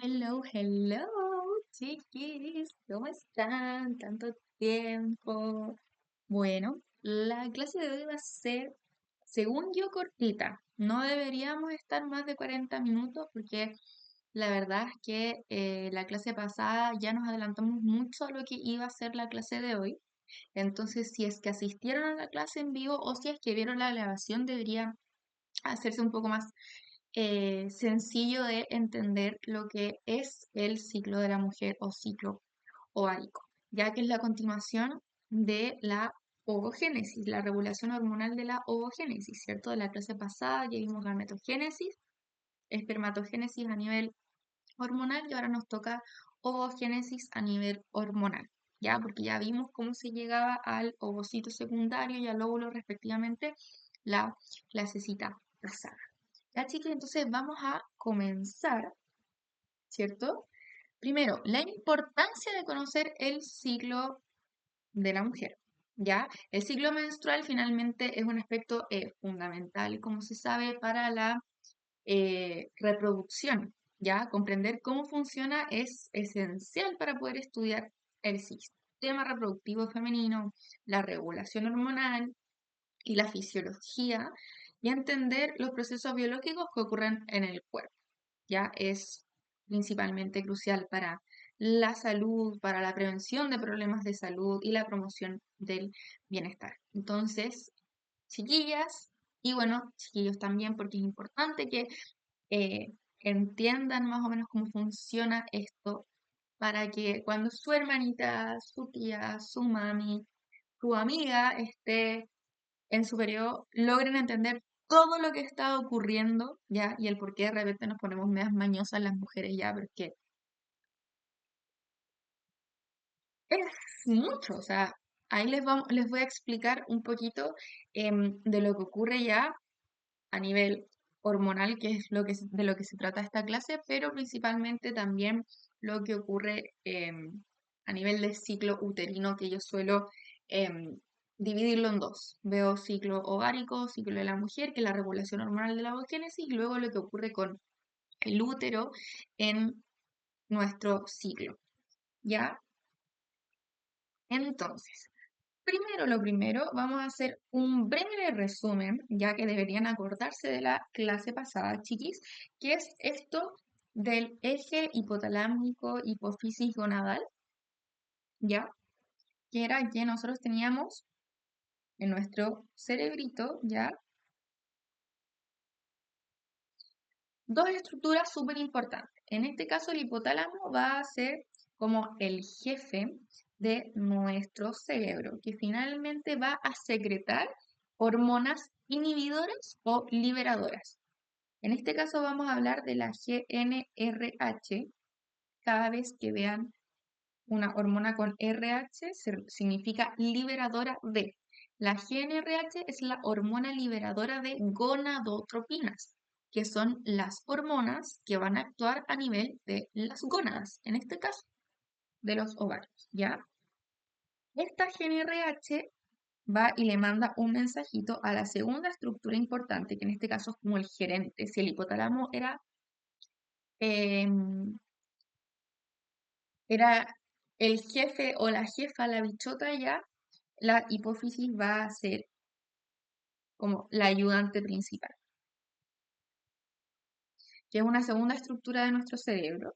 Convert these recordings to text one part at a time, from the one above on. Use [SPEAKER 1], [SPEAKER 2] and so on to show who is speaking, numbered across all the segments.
[SPEAKER 1] Hello, hello, chiquis, ¿cómo están? Tanto tiempo. Bueno, la clase de hoy va a ser, según yo, cortita. No deberíamos estar más de 40 minutos porque la verdad es que la clase pasada ya nos adelantamos mucho a lo que iba a ser la clase de hoy. Entonces, si es que asistieron a la clase en vivo o si es que vieron la grabación, debería hacerse un poco más sencillo de entender lo que es el ciclo de la mujer o ciclo ovárico, ya que es la continuación de la ovogénesis, la regulación hormonal de la ovogénesis, ¿cierto? De la clase pasada ya vimos gametogénesis, espermatogénesis a nivel hormonal y ahora nos toca ovogénesis a nivel hormonal, ¿ya? Porque ya vimos cómo se llegaba al ovocito secundario y al óvulo respectivamente la clasecita pasada. Ya, chicos, entonces vamos a comenzar, ¿cierto? Primero, la importancia de conocer el ciclo de la mujer, ¿ya? El ciclo menstrual finalmente es un aspecto fundamental, como se sabe, para la reproducción, ¿ya? Comprender cómo funciona es esencial para poder estudiar el sistema reproductivo femenino, la regulación hormonal y la fisiología y entender los procesos biológicos que ocurren en el cuerpo. Ya es principalmente crucial para la salud, para la prevención de problemas de salud y la promoción del bienestar. Entonces, chiquillas, y bueno, chiquillos también, porque es importante que eh, entiendan más o menos cómo funciona esto para que cuando su hermanita, su tía, su mami, su amiga esté en su periodo logren entender todo lo que está ocurriendo, ¿ya? Y el por qué de repente nos ponemos medias mañosas las mujeres, ¿ya? Porque es mucho, o sea, ahí les voy a explicar un poquito de lo que ocurre ya a nivel hormonal, que es de lo que se trata esta clase, pero principalmente también lo que ocurre a nivel de ciclo uterino, que yo suelo em, dividirlo en dos. Veo ciclo ovárico, ciclo de la mujer, que es la regulación hormonal de la ovogénesis, y luego lo que ocurre con el útero en nuestro ciclo, ¿ya? Entonces, primero lo primero, vamos a hacer un breve resumen, ya que deberían acordarse de la clase pasada, chiquis, que es esto del eje hipotalámico hipófisis gonadal, ya, que era que nosotros teníamos en nuestro cerebrito, ya, dos estructuras súper importantes. En este caso, el hipotálamo va a ser como el jefe de nuestro cerebro, que finalmente va a secretar hormonas inhibidoras o liberadoras. En este caso vamos a hablar de la GNRH. Cada vez que vean una hormona con RH, significa liberadora de. La GNRH es la hormona liberadora de gonadotropinas, que son las hormonas que van a actuar a nivel de las gónadas, en este caso, de los ovarios, ¿ya? Esta GNRH va y le manda un mensajito a la segunda estructura importante, que en este caso es como el gerente. Si el hipotálamo em, era el jefe o la jefa, la bichota ya, la hipófisis va a ser como la ayudante principal, que es una segunda estructura de nuestro cerebro.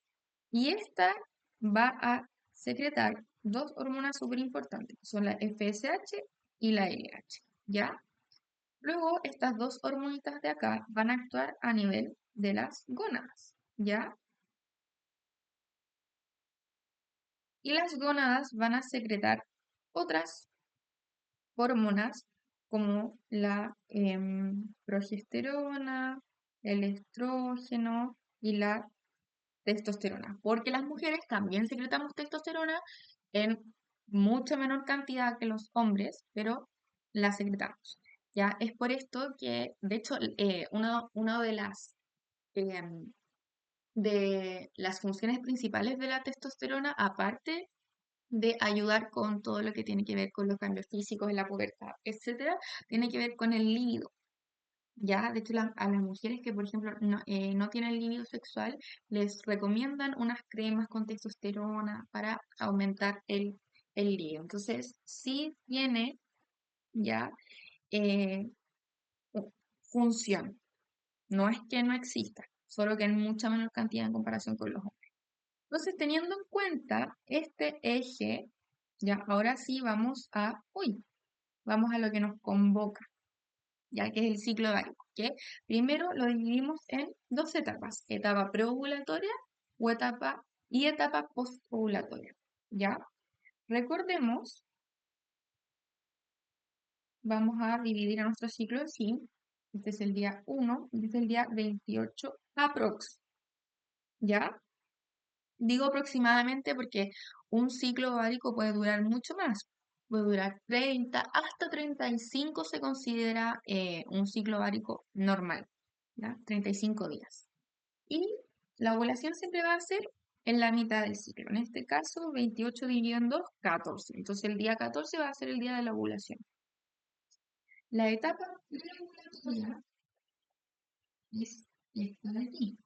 [SPEAKER 1] Y esta va a secretar dos hormonas súper importantes, que son la FSH y la LH, ¿ya? Luego, estas dos hormonitas de acá van a actuar a nivel de las gónadas, ¿ya? Y las gónadas van a secretar otras hormonas como la progesterona, el estrógeno y la testosterona, porque las mujeres también secretamos testosterona en mucha menor cantidad que los hombres, pero la secretamos. Ya es por esto que, de hecho, una em, de las funciones principales de la testosterona, aparte de ayudar con todo lo que tiene que ver con los cambios físicos en la pubertad, etcétera, tiene que ver con el líbido. Ya, de hecho, a las mujeres que, por ejemplo, no tienen libido sexual, les recomiendan unas cremas con testosterona para aumentar el libido. Entonces, sí tiene ya eh, función. No es que no exista, solo que en mucha menor cantidad en comparación con los hombres. Entonces, teniendo en cuenta este eje, ya ahora sí vamos a lo que nos convoca, ya que es el ciclo ovárico, que primero lo dividimos en dos etapas, etapa preovulatoria y etapa postovulatoria, ¿ya? Recordemos, vamos a dividir a nuestro ciclo en sí, este es el día 1, este es el día 28 aprox, ¿ya? Digo aproximadamente porque un ciclo ovárico puede durar mucho más. Puede durar 30, hasta 35 se considera un ciclo ovárico normal, ¿ya? 35 días. Y la ovulación siempre va a ser en la mitad del ciclo. En este caso, 28 dividido en 2, 14. Entonces el día 14 va a ser el día de la ovulación. La etapa preovulatoria es esta de aquí,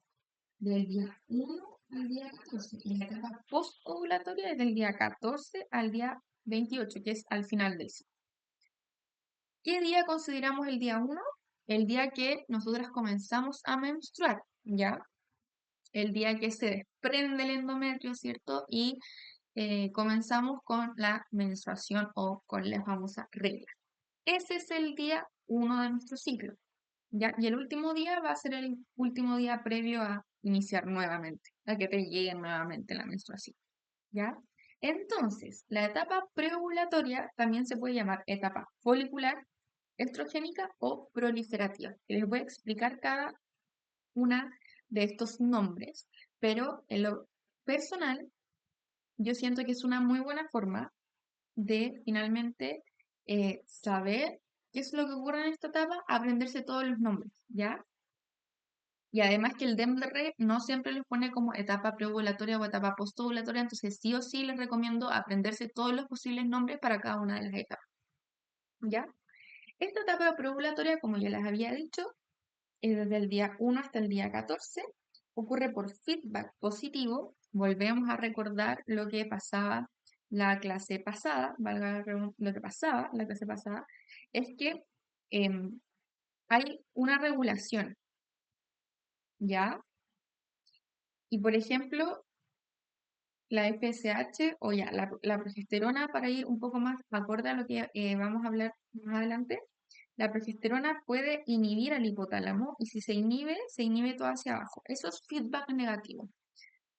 [SPEAKER 1] del día 1 al día 14. Y la etapa postovulatoria es del día 14 al día 28, que es al final del ciclo. ¿Qué día consideramos el día 1? El día que nosotras comenzamos a menstruar, ¿ya? El día que se desprende el endometrio, ¿cierto? Y comenzamos con la menstruación o con la famosa regla. Ese es el día 1 de nuestro ciclo, ¿ya? Y el último día va a ser el último día previo a iniciar nuevamente, a que te llegue nuevamente la menstruación, ¿ya? Entonces, la etapa preovulatoria también se puede llamar etapa folicular, estrogénica o proliferativa. Les voy a explicar cada una de estos nombres, pero en lo personal, yo siento que es una muy buena forma de finalmente saber qué es lo que ocurre en esta etapa, aprenderse todos los nombres, ¿ya? Y además que el DEMDR no siempre les pone como etapa preovulatoria o etapa postovulatoria, entonces sí o sí les recomiendo aprenderse todos los posibles nombres para cada una de las etapas, ¿ya? Esta etapa preovulatoria, como ya les había dicho, desde el día 1 hasta el día 14, ocurre por feedback positivo. Volvemos a recordar lo que pasaba la clase pasada, lo que pasaba la clase pasada, es que em, hay una regulación, ¿ya? Y por ejemplo, la FSH o ya, la progesterona, para ir un poco más acorde a lo que vamos a hablar más adelante, la progesterona puede inhibir al hipotálamo y si se inhibe todo hacia abajo. Eso es feedback negativo,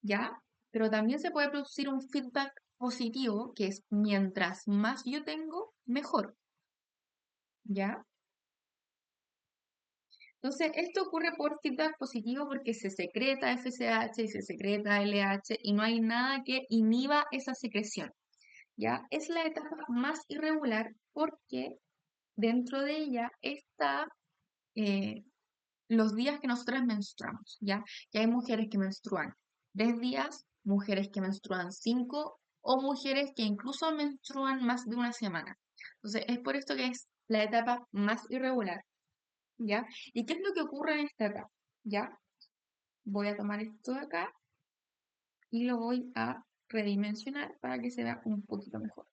[SPEAKER 1] ¿ya? Pero también se puede producir un feedback positivo, que es mientras más yo tengo, mejor, ¿ya? Entonces, esto ocurre por feedback positivo porque se secreta FSH y se secreta LH y no hay nada que inhiba esa secreción, ¿ya? Es la etapa más irregular porque dentro de ella está eh, los días que nosotras menstruamos, ¿ya? Y hay mujeres que menstruan 3 días, mujeres que menstruan 5 o mujeres que incluso menstruan más de una semana. Entonces, es por esto que es la etapa más irregular, ¿ya? ¿Y qué es lo que ocurre en esta etapa? ¿Ya? Voy a tomar esto de acá y lo voy a redimensionar para que se vea un poquito mejor.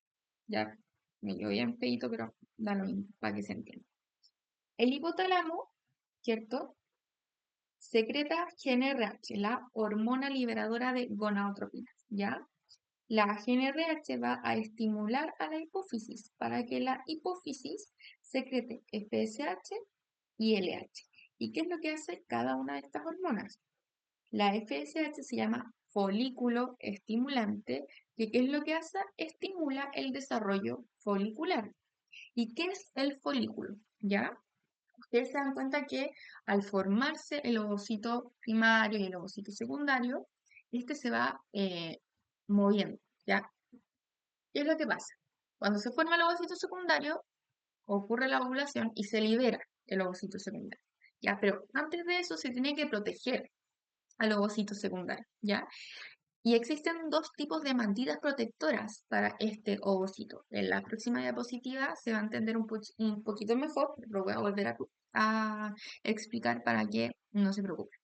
[SPEAKER 1] Ya me quedó bien feito, pero da lo mismo para que se entienda. El hipotálamo, ¿cierto? Secreta GnRH, la hormona liberadora de gonadotropinas, ¿ya? La GnRH va a estimular a la hipófisis para que la hipófisis secrete FSH y LH. ¿Y qué es lo que hace cada una de estas hormonas? La FSH se llama folículo estimulante, que ¿qué es lo que hace? Estimula el desarrollo folicular. ¿Y qué es el folículo? ¿Ya? Ustedes se dan cuenta que al formarse el ovocito primario y el ovocito secundario, este se va moviendo, ¿ya? ¿Qué es lo que pasa? Cuando se forma el ovocito secundario, ocurre la ovulación y se libera el ovocito secundario, ¿ya? Pero antes de eso se tiene que proteger al ovocito secundario, ¿ya? Y existen dos tipos de mantitas protectoras para este ovocito. En la próxima diapositiva se va a entender un poquito mejor, lo voy a volver a explicar para que no se preocupe.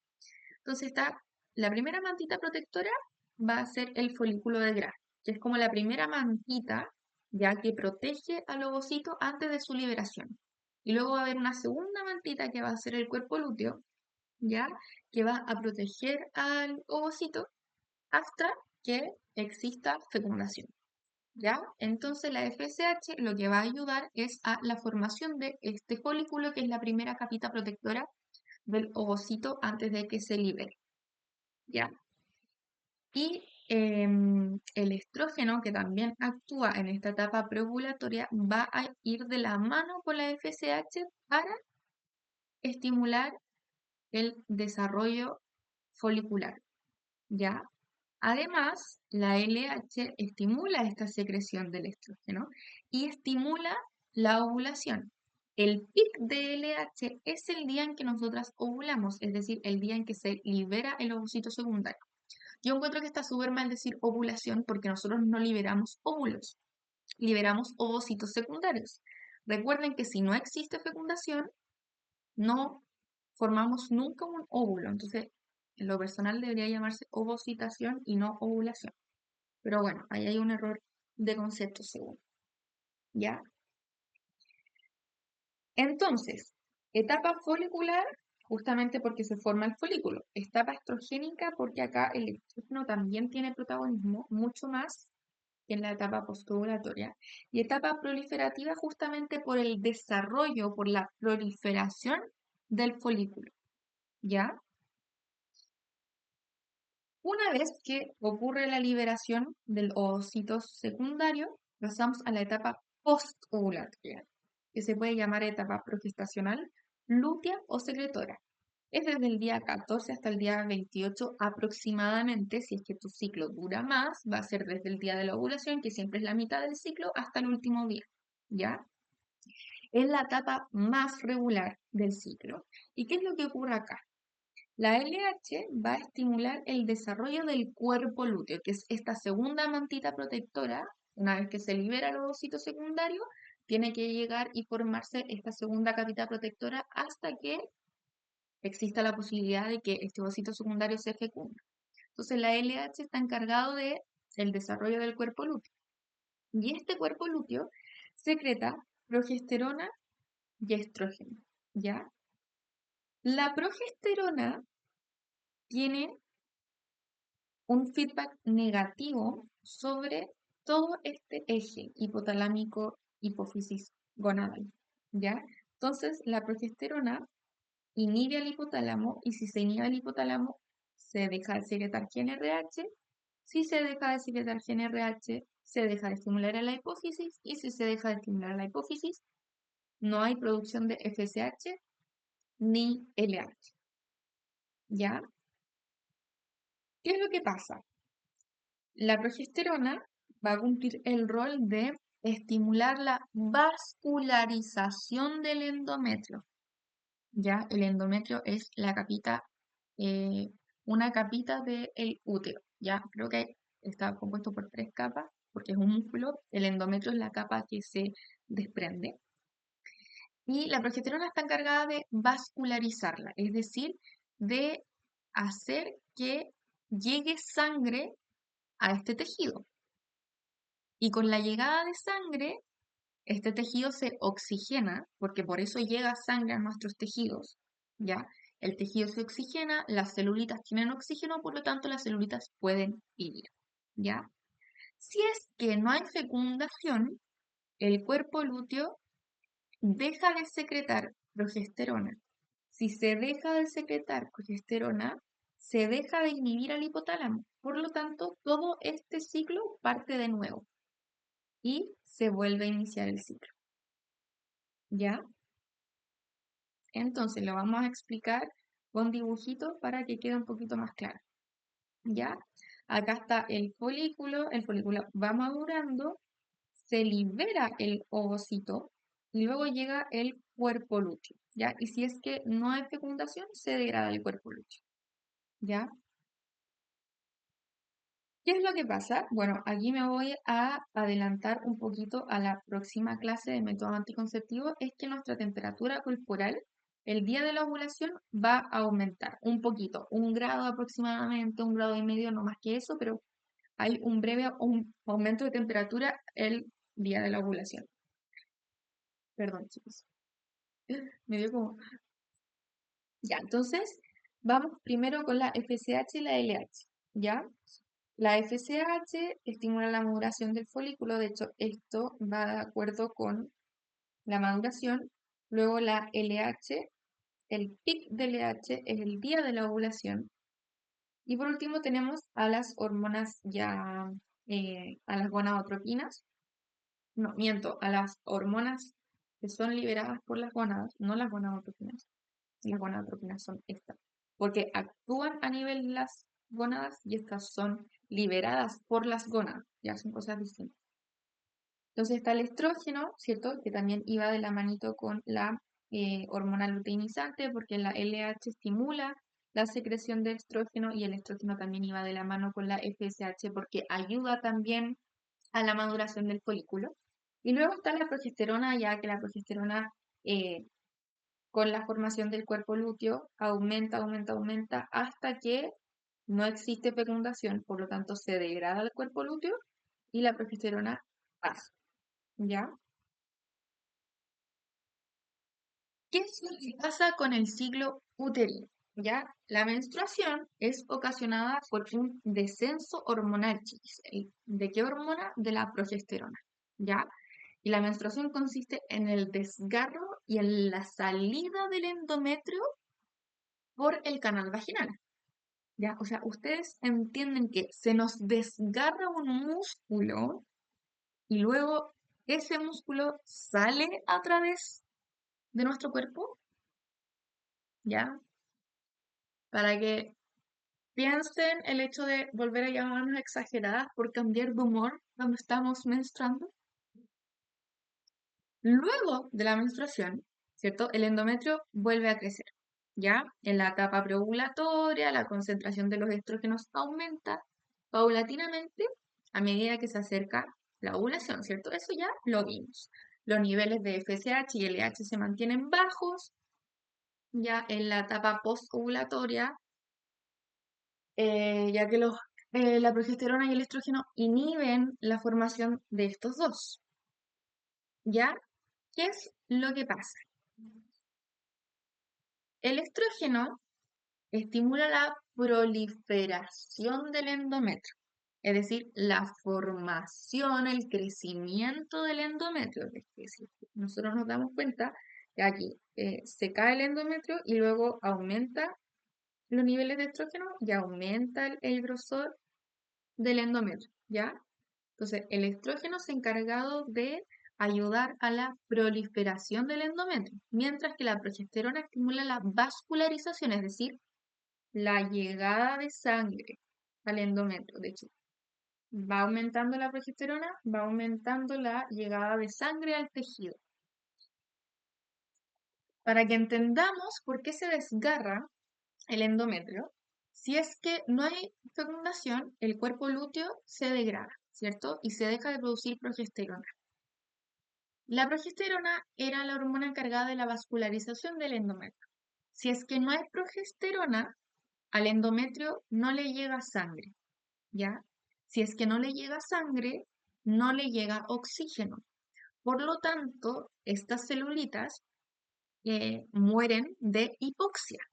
[SPEAKER 1] Entonces está, la primera mantita protectora va a ser el folículo de Graf, que es como la primera mantita ya que protege al ovocito antes de su liberación. Y luego va a haber una segunda mantita que va a ser el cuerpo lúteo, ya que va a proteger al ovocito hasta que exista fecundación. ¿Ya? Entonces la FSH lo que va a ayudar es a la formación de este folículo, que es la primera capita protectora del ovocito antes de que se libere. ¿Ya? Y el estrógeno, que también actúa en esta etapa preovulatoria, va a ir de la mano con la FSH para estimular el desarrollo folicular. ¿Ya? Además, la LH estimula esta secreción del estrógeno y estimula la ovulación. El pic de LH es el día en que nosotras ovulamos, es decir, el día en que se libera el ovocito secundario. Yo encuentro que está súper mal decir ovulación porque nosotros no liberamos óvulos, liberamos ovocitos secundarios. Recuerden que si no existe fecundación, no formamos nunca un óvulo. Entonces, en lo personal debería llamarse ovocitación y no ovulación. Pero bueno, ahí hay un error de concepto según. ¿Ya? Entonces, etapa folicular, justamente porque se forma el folículo. Etapa estrogénica, porque acá el estrógeno también tiene protagonismo, mucho más que en la etapa postovulatoria. Y etapa proliferativa, justamente por el desarrollo, por la proliferación del folículo. ¿Ya? Una vez que ocurre la liberación del ovocito secundario, pasamos a la etapa postovulatoria, que se puede llamar etapa progestacional, lútea o secretora. Es desde el día 14 hasta el día 28 aproximadamente. Si es que tu ciclo dura más, va a ser desde el día de la ovulación, que siempre es la mitad del ciclo, hasta el último día. ¿Ya? Es la etapa más regular del ciclo. ¿Y qué es lo que ocurre acá? La LH va a estimular el desarrollo del cuerpo lúteo, que es esta segunda mantita protectora. Una vez que se libera el ovocito secundario, tiene que llegar y formarse esta segunda capita protectora hasta que exista la posibilidad de que este ovocito secundario se fecunde. Entonces la LH está encargado del desarrollo del cuerpo lúteo. Y este cuerpo lúteo secreta progesterona y estrógeno, ¿ya? La progesterona tiene un feedback negativo sobre todo este eje hipotalámico, hipófisis, gonadal, ¿ya? Entonces, la progesterona inhibe al hipotálamo y si se inhibe al hipotálamo, se deja de secretar GnRH. Si se deja de secretar GnRH, se deja de estimular a la hipófisis y si se deja de estimular a la hipófisis, no hay producción de FSH ni LH, ¿ya? ¿Qué es lo que pasa? La progesterona va a cumplir el rol de estimular la vascularización del endometrio. Ya, el endometrio es la capita, eh, una capita del útero. Ya, creo que está compuesto por tres capas, porque es un músculo. El endometrio es la capa que se desprende. Y la progesterona está encargada de vascularizarla, es decir, de hacer que llegue sangre a este tejido. Y con la llegada de sangre, este tejido se oxigena, porque por eso llega sangre a nuestros tejidos, ¿ya? El tejido se oxigena, las celulitas tienen oxígeno, por lo tanto las celulitas pueden vivir, ¿ya? Si es que no hay fecundación, el cuerpo lúteo deja de secretar progesterona. Si se deja de secretar progesterona, se deja de inhibir al hipotálamo. Por lo tanto, todo este ciclo parte de nuevo y se vuelve a iniciar el ciclo. ¿Ya? Entonces lo vamos a explicar con dibujitos para que quede un poquito más claro. ¿Ya? Acá está el folículo va madurando, se libera el ovocito y luego llega el cuerpo lúteo. ¿Ya? Y si es que no hay fecundación, se degrada el cuerpo lúteo. ¿Ya? ¿Qué es lo que pasa? Bueno, aquí me voy a adelantar un poquito a la próxima clase de método anticonceptivo, es que nuestra temperatura corporal el día de la ovulación va a aumentar un poquito, 1 grado aproximadamente, 1,5 grados, no más que eso, pero hay un breve aumento de temperatura el día de la ovulación. Perdón, chicos. Me dio como... Ya, entonces vamos primero con la FSH y la LH, ¿ya? La FSH estimula la maduración del folículo, de hecho esto va de acuerdo con la maduración. Luego la LH, el pic de LH es el día de la ovulación. Y por último tenemos a las hormonas ya, a las gonadotropinas, no, miento, a las hormonas que son liberadas por las gonadas, no las gonadotropinas. Las gonadotropinas son estas, porque actúan a nivel de las gónadas y estas son liberadas por las gónadas, ya son cosas distintas. Entonces está el estrógeno, ¿cierto? Que también iba de la manito con la hormona luteinizante, porque la LH estimula la secreción de estrógeno y el estrógeno también iba de la mano con la FSH porque ayuda también a la maduración del folículo. Y luego está la progesterona, ya que la progesterona eh, con la formación del cuerpo lúteo aumenta, aumenta, aumenta hasta que no existe fecundación, por lo tanto se degrada el cuerpo lúteo y la progesterona baja, ¿ya? ¿Qué es lo que pasa con el ciclo uterino? ¿Ya? La menstruación es ocasionada por un descenso hormonal, chiquis. ¿De qué hormona? De la progesterona, ¿ya? Y la menstruación consiste en el desgarro y en la salida del endometrio por el canal vaginal. ¿Ya? O sea, ustedes entienden que se nos desgarra un músculo y luego ese músculo sale a través de nuestro cuerpo, ¿ya? Para que piensen el hecho de volver a llamarnos exageradas por cambiar de humor cuando estamos menstruando. Luego de la menstruación, ¿cierto? El endometrio vuelve a crecer, ¿ya? En la etapa preovulatoria, la concentración de los estrógenos aumenta paulatinamente a medida que se acerca la ovulación, ¿cierto? Eso ya lo vimos. Los niveles de FSH y LH se mantienen bajos, ya en la etapa postovulatoria, ya que la progesterona y el estrógeno inhiben la formación de estos dos, ¿ya? ¿Qué es lo que pasa? El estrógeno estimula la proliferación del endometrio, es decir, la formación, el crecimiento del endometrio. Es decir, nosotros nos damos cuenta que aquí se cae el endometrio y luego aumenta los niveles de estrógeno y aumenta el grosor del endometrio, ¿ya? Entonces, el estrógeno es encargado de ayudar a la proliferación del endometrio, mientras que la progesterona estimula la vascularización, es decir, la llegada de sangre al endometrio. De hecho, va aumentando la progesterona, va aumentando la llegada de sangre al tejido. Para que entendamos por qué se desgarra el endometrio, si es que no hay fecundación, el cuerpo lúteo se degrada, ¿cierto? Y se deja de producir progesterona. La progesterona era la hormona encargada de la vascularización del endometrio. Si es que no hay progesterona, al endometrio no le llega sangre, ¿ya? Si es que no le llega sangre, no le llega oxígeno. Por lo tanto, estas celulitas mueren de hipoxia.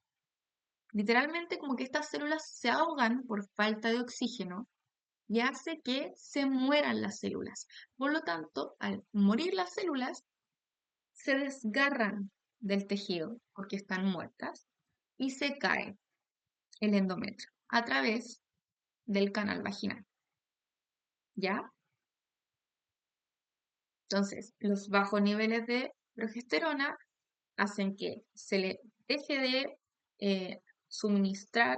[SPEAKER 1] Literalmente como que estas células se ahogan por falta de oxígeno y hace que se mueran las células. Por lo tanto, al morir las células, se desgarran del tejido porque están muertas y se cae el endometrio a través del canal vaginal. ¿Ya? Entonces, los bajos niveles de progesterona hacen que se le deje de suministrar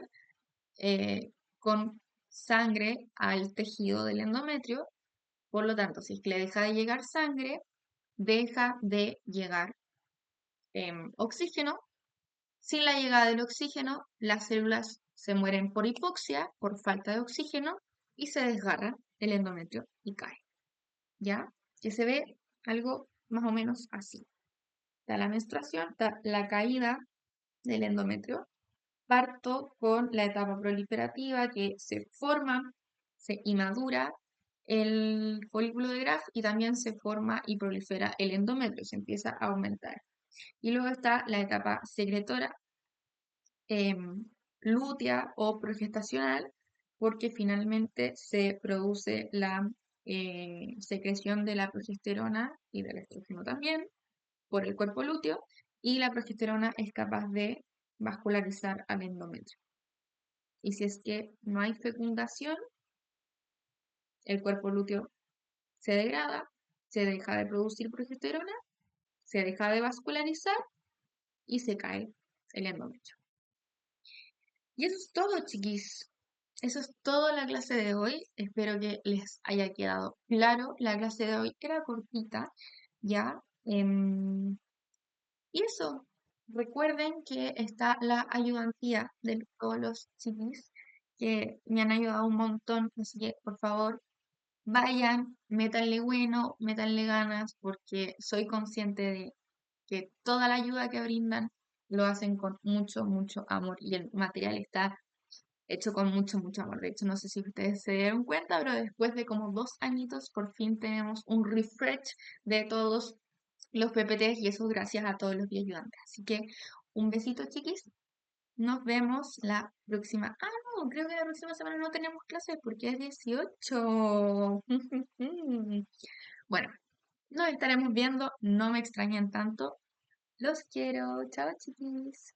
[SPEAKER 1] con sangre al tejido del endometrio. Por lo tanto, si es que le deja de llegar sangre, deja de llegar oxígeno. Sin la llegada del oxígeno, las células se mueren por hipoxia, por falta de oxígeno, y se desgarra el endometrio y cae. ¿Ya? Que se ve algo más o menos así. está la menstruación, está la caída del endometrio. Parto con la etapa proliferativa que se forma y madura el folículo de Graf y también se forma y prolifera el endometrio, se empieza a aumentar. Y luego está la etapa secretora, lútea o progestacional, porque finalmente se produce la secreción de la progesterona y del estrógeno también por el cuerpo lúteo, y la progesterona es capaz de vascularizar al endometrio. Y si es que no hay fecundación, el cuerpo lúteo se degrada, se deja de producir progesterona, se deja de vascularizar y se cae el endometrio. Y eso es todo, chiquis. Eso es toda la clase de hoy. Espero que les haya quedado claro. La clase de hoy era cortita, ¿ya? Y eso, recuerden que está la ayudantía de todos los chiquis que me han ayudado un montón. Así que, por favor, vayan, métanle bueno, métanle ganas, porque soy consciente de que toda la ayuda que brindan lo hacen con mucho, mucho amor y el material está hecho con mucho, mucho amor. De hecho, no sé si ustedes se dieron cuenta, pero después de como 2 añitos, por fin tenemos un refresh de todos los PPTs y eso gracias a todos los ayudantes. Así que un besito, chiquis. Nos vemos la próxima. Ah, no, creo que la próxima semana no tenemos clases porque es 18. Bueno, nos estaremos viendo. No me extrañen tanto. Los quiero. Chao, chiquis.